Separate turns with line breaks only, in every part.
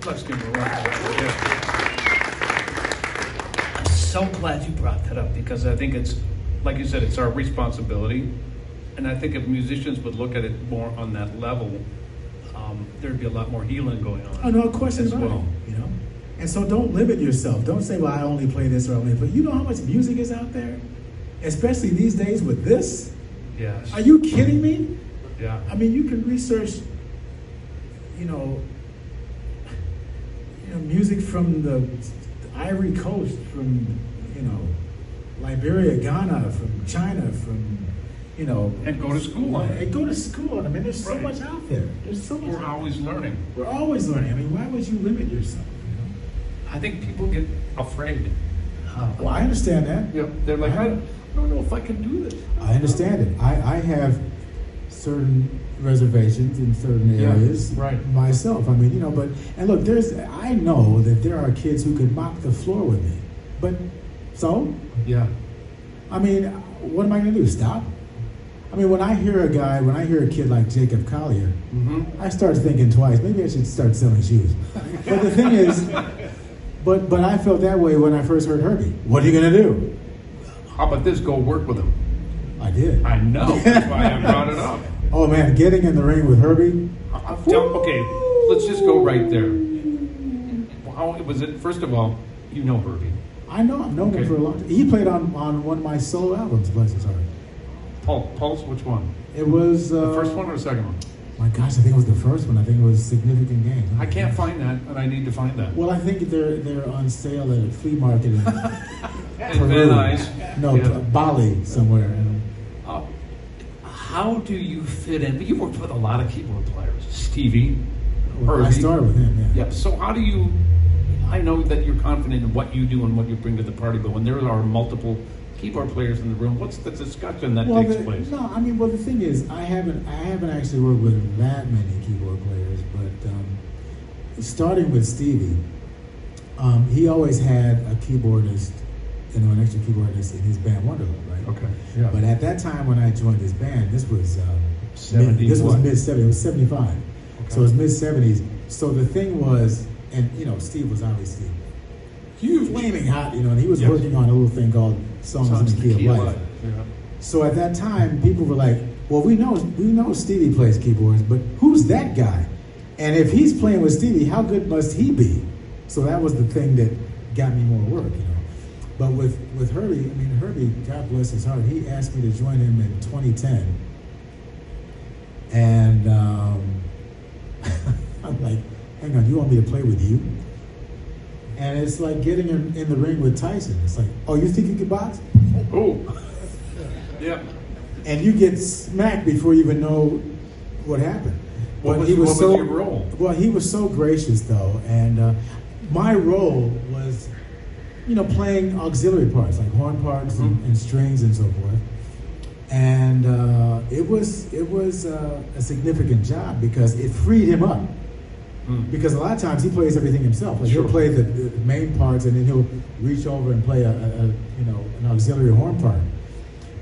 Let's give him a round. I'm so glad you brought that up because I think it's, like you said, it's our responsibility. And I think if musicians would look at it more on that level, there'd be a lot more healing going on.
Oh, no question about it, you know? And so don't limit yourself. Don't say, well, I only play this or I only play. You know how much music is out there? Especially these days with this?
Yes.
Are you kidding me?
Yeah.
I mean, you can research, you know, music from the Ivory Coast, from, you know, Liberia, Ghana, from China, from, you know.
And go to school on it.
And go to school on it. I mean, there's so much out there. There's so much.
We're always learning.
We're always learning. I mean, why would you limit yourself? You know?
I think people get afraid.
Well, I understand that.
Yep. They're like, I don't know if I can do this.
I understand it. I have certain reservations in certain areas myself. I mean, you know, but, and look, I know that there are kids who could mop the floor with me, but so?
Yeah.
I mean, what am I going to do? Stop? I mean, when I hear a kid like Jacob Collier, I start thinking twice. Maybe I should start selling shoes. But the thing is, but I felt that way when I first heard Herbie. What are you going to do?
How about this? Go work with him.
I did.
I know. That's why I brought it up.
Oh man, getting in the ring with Herbie.
Okay, let's just go right there. How was it? First of all, you know Herbie.
I know. I've known him for a long time. He played on one of my solo albums, bless his heart.
Pulse, which one?
It was
the first one or the second one?
My gosh, I think it was the first one. I think it was Significant Games.
I can't find that, and I need to find that.
Well, I think they're on sale at a flea market in
Van Nuys.
No, Bali somewhere.
How do you fit in? You worked with a lot of keyboard players. Stevie.
Well, I started with him, yeah.
Yeah. So how do you? I know that you're confident in what you do and what you bring to the party, but when there are multiple keyboard players in the room, what's the discussion that takes place?
No, I mean, well, the thing is, I haven't actually worked with that many keyboard players, but starting with Stevie, he always had a keyboardist, you know, an extra keyboardist in his band Wonderland, right?
Okay. Yeah.
But at that time when I joined his band, this was
mid-70s.
It was 75. Okay. So it was mid-70s. So the thing was, and you know, Steve was obviously huge, flaming hot, you know, and he was working on a little thing called Songs in the Key of Life. Yeah. So at that time, people were like, well, we know Stevie plays keyboards, but who's that guy? And if he's playing with Stevie, how good must he be? So that was the thing that got me more work, you know. But with Herbie, I mean, Herbie, God bless his heart, he asked me to join him in 2010. And I'm like, hang on, you want me to play with you? And it's like getting in the ring with Tyson. It's like, oh, you think you can box?
Oh, yeah.
And you get smacked before you even know what happened.
What was your role?
Well, he was so gracious, though. And my role was, you know, playing auxiliary parts, like horn parts and strings and so forth. And it was a significant job because it freed him up. Because a lot of times he plays everything himself. Like he'll play the main parts and then he'll reach over and play an auxiliary horn part.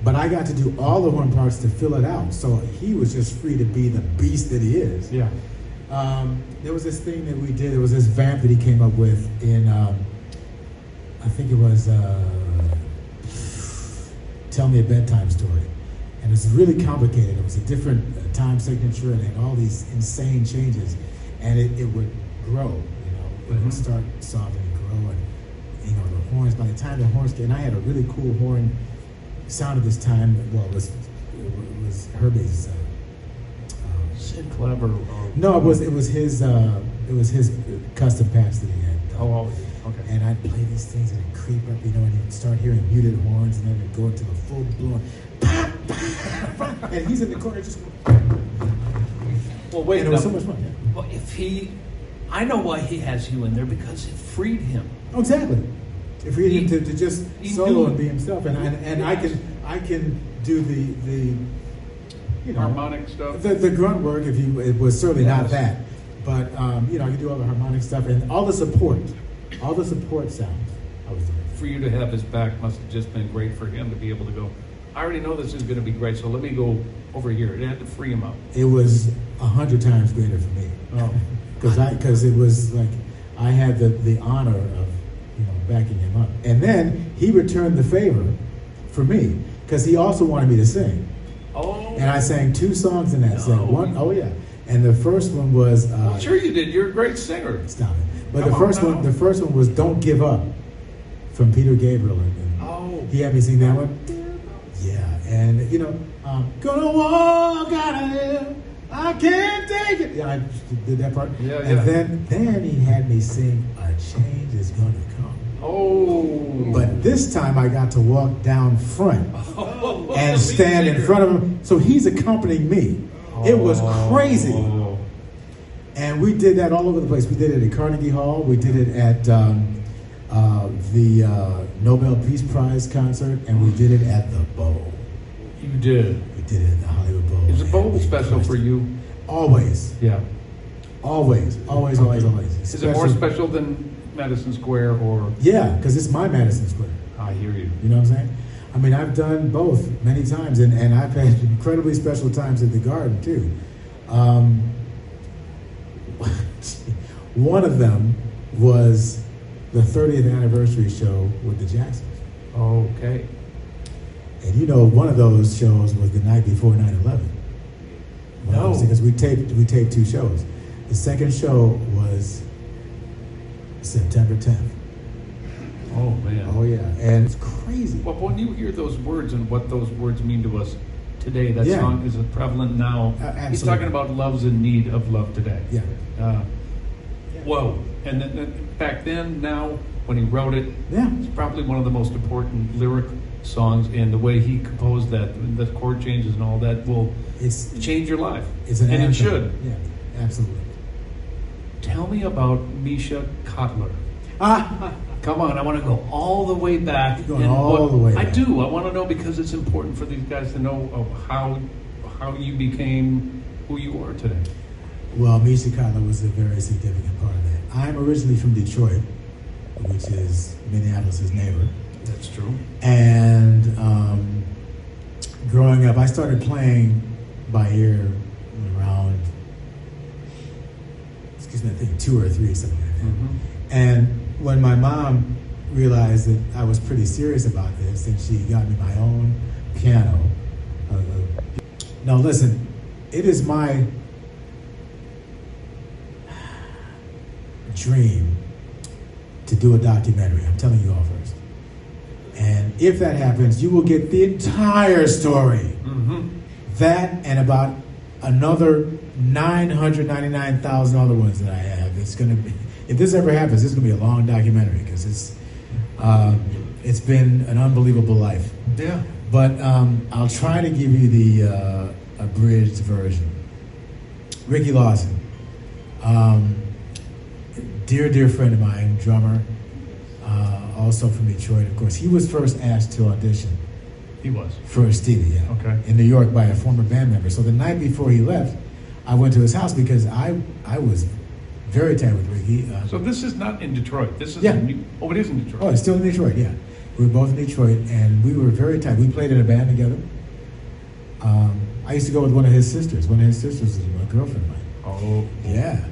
But I got to do all the horn parts to fill it out. So he was just free to be the beast that he is.
Yeah.
There was this thing that we did. There was this vamp that he came up with in, I think it was Tell Me a Bedtime Story. And it was really complicated. It was a different time signature and it had all these insane changes. And it would grow, you know, it would start soft and grow, and you know the horns. By the time the horns came, and I had a really cool horn sound at this time. Well, it was Herbie's.
Sid Clever.
No, it was his custom patch that he had.
Oh, okay.
And I'd play these things and it'd creep up, you know, and you'd start hearing muted horns, and then it'd go into the full blown. And he's in the corner just.
Well, wait.
And it was so much fun. Yeah.
Well, I know why he has you in there because it freed him.
Oh, exactly. It freed him to just solo and be himself, and I can do the you know,
harmonic stuff,
the grunt work. It was certainly not that, but you know, I can do all the harmonic stuff and all the support sounds. I was doing.
For you to have his back must have just been great for him to be able to go, I already know this is going to be great, so let me go over here. It had to free him up.
It was 100 times greater for me.
Oh,
because it was like I had the honor of, backing him up. And then he returned the favor for me, because he also wanted me to sing.
Oh.
And I sang 2 songs in that set. Oh yeah. And the first one was
well, sure you did. You're a great singer.
Stop it. But the first one was Don't Give Up from Peter Gabriel. And he had me sing that one. Yeah. And I'm gonna walk out of here. I can't take it. Yeah, I did that part.
Yeah,
and then he had me sing A Change Is Gonna Come.
Oh.
But this time I got to walk down front and stand in front of him. So he's accompanying me. It was crazy. And we did that all over the place. We did it at Carnegie Hall. We did it at the Nobel Peace Prize concert. And we did it at the Bowl.
You did?
We did it at the Hollywood Bowl.
Is the Bowl special for you?
Always.
Yeah.
Always.
Is it more special than Madison Square or?
Yeah, because it's my Madison Square.
I hear you.
You know what I'm saying? I mean, I've done both many times, and I've had incredibly special times at the Garden too. One of them was the 30th anniversary show with the Jacksons.
Okay.
And one of those shows was the night before 9/11.
No.
Because we taped 2 shows. The second show was September 10th.
Oh, man.
Oh, yeah. And it's crazy.
Well, when you hear those words and what those words mean to us today, that song is prevalent now. He's talking about love's in need of love today.
Yeah.
Whoa. And then, back then, now, when he wrote it, it's probably one of the most important lyric songs, and the way he composed that, the chord changes and all that will change your life.
It's an anthem.
It should.
Yeah, absolutely.
Tell me about Misha Kotler. Come on, I want to go all the way back.
You're going all the way back.
I do. I want to know, because it's important for these guys to know of how you became who you are today.
Well, Misha Kotler was a very significant part of that. I'm originally from Detroit, which is Minneapolis' neighbor.
That's true.
And growing up, I started playing by ear around, I think 2 or 3, something like that.
Mm-hmm.
And when my mom realized that I was pretty serious about this, and she got me my own piano. Now listen, it is my dream to do a documentary. I'm telling you all first. And if that happens, you will get the entire story.
Mm-hmm.
That and about another 999,000 other ones that I have. It's going to be, if this ever happens, this is going to be a long documentary, because it's been an unbelievable life.
Yeah.
But I'll try to give you the abridged version. Ricky Lawson, dear friend of mine, drummer, also from Detroit, of course. He was first asked to audition.
He was?
For Stevie, yeah.
Okay.
In New York by a former band member. So the night before he left, I went to his house because I was very tight with Ricky.
So this is not in Detroit. This is
it
is in Detroit.
Oh, it's still in Detroit, yeah. We were both in Detroit, and we were very tight. We played in a band together. I used to go with one of his sisters. One of his sisters was my girlfriend of mine.
Oh.
Yeah.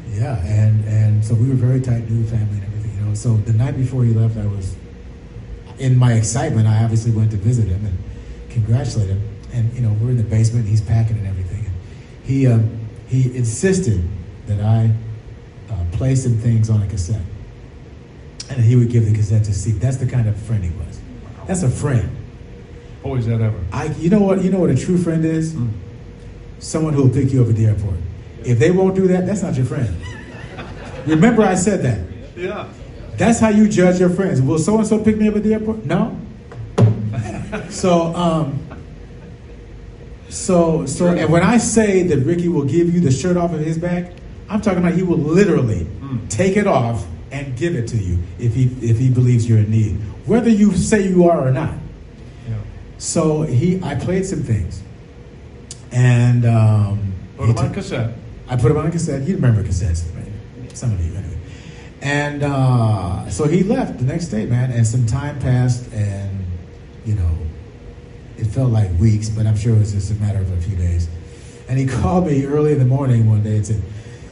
And so we were very tight, knew the family and everything, So the night before he left, I was, in my excitement, I obviously went to visit him and congratulate him. And, we're in the basement, he's packing and everything. And he insisted that I play some things on a cassette. And he would give the cassette to Steve. That's the kind of friend he was. That's a friend.
Always that ever.
You know what a true friend is? Someone who will pick you up at the airport. If they won't do that, that's not your friend. Remember I said that.
Yeah.
That's how you judge your friends. Will so-and-so pick me up at the airport? No. So, and when I say that Ricky will give you the shirt off of his back, I'm talking about he will literally take it off and give it to you if he believes you're in need, whether you say you are or not. Yeah. So I played some things, and
put them on cassette.
I put them on cassette. You remember cassettes, right? Some of you anyway. And so he left the next day, man, and some time passed, and it felt like weeks, but I'm sure it was just a matter of a few days. And he called me early in the morning one day and said,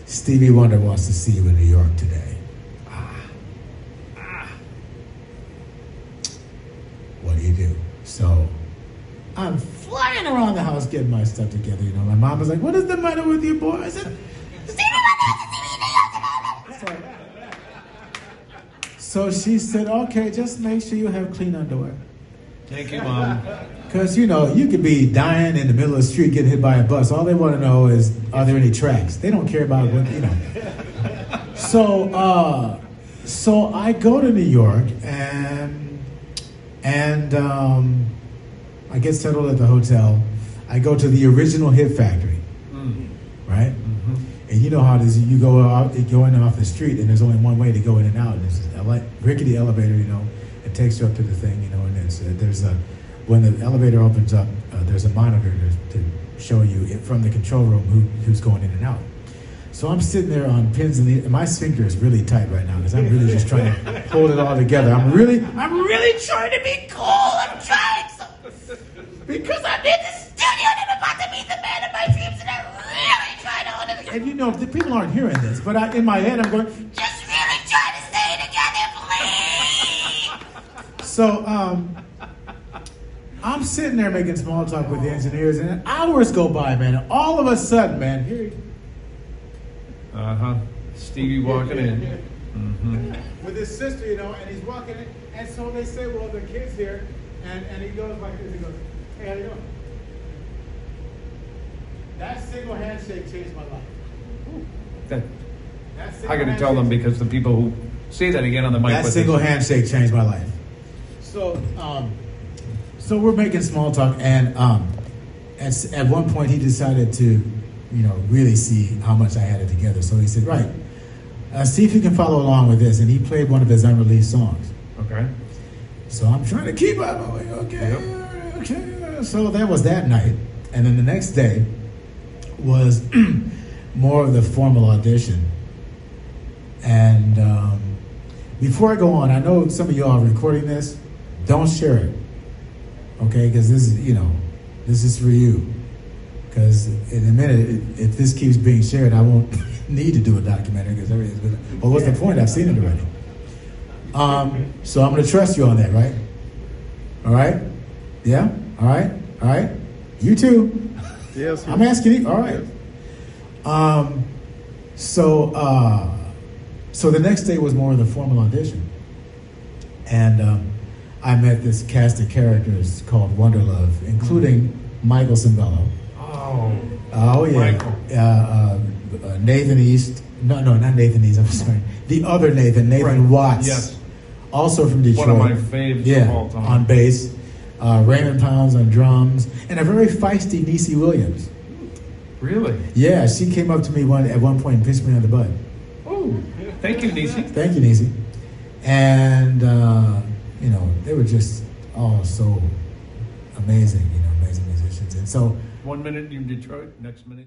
"Stevie Wonder wants to see you in New York today." do. So I'm flying around the house getting my stuff together. You know, my mom was like, "What is the matter with you, boy?" I said, so she said, "Okay, just make sure you have clean underwear."
Thank you, Mom.
Because, you know, you could be dying in the middle of the street getting hit by a bus. All they want to know is, are there any tracks? They don't care about what, you know. So I go to New York and I get settled at the hotel. I go to the original Hit Factory, right? Mm-hmm. And you know how it is. You go in off the street, and there's only one way to go in and out. And it's a rickety elevator, you know. It takes you up to the thing, you know, and when the elevator opens up, there's a monitor to show you from the control room who's going in and out. So I'm sitting there on pins and my sphincter is really tight right now because I'm really just trying to hold it all together. I'm really trying to be cool. I'm trying because I'm in the studio and I'm about to meet the man of my dreams, and I'm really trying to hold it together. And you know, the people aren't hearing this, but in my head I'm going, just really trying to stay together, please. So I'm sitting there making small talk with the engineers, and hours go by, man. And all of a sudden, man, here.
Stevie walking in. Mm-hmm.
With his sister, you know, and he's walking in. And so they say, well, the kid's here. And he goes like this. He goes, "Hey, how you doing?" That single handshake changed my life.
I got to tell them because the people who say that again on the mic.
That single handshake changed my life. So we're making small talk, and at one point he decided to, you know, really see how much I had it together. So he said, "Right, see if you can follow along with this." And he played one of his unreleased songs.
Okay.
So I'm trying to keep up. I'm like, okay. So that was that night, and then the next day was more of the formal audition. And before I go on, I know some of y'all are recording this. Don't share it, okay? Because this is for you. Because in a minute, if this keeps being shared, I won't need to do a documentary because everything's good. Well, what's the point? I've seen it already. So I'm going to trust you on that, right? All right? Yeah? All right? All right? You too.
Yes.
I'm asking you. All right. So the next day was more of the formal audition. And I met this cast of characters called Wonder Love, including Michael Cimbello. Oh yeah.
Michael.
Nathan East. No, not Nathan East. I'm sorry. The other Nathan
Right.
Watts.
Yes.
Also from Detroit.
One of my faves of all time.
On bass. Raymond Pounds on drums. And a very feisty Niecy Williams.
Really?
Yeah, she came up to me at one point and pissed me on the butt.
Oh, thank you, Niecy.
Thank you, Niecy. And, you know, they were just all so amazing, you know, amazing musicians. And so
1 minute in Detroit, next minute.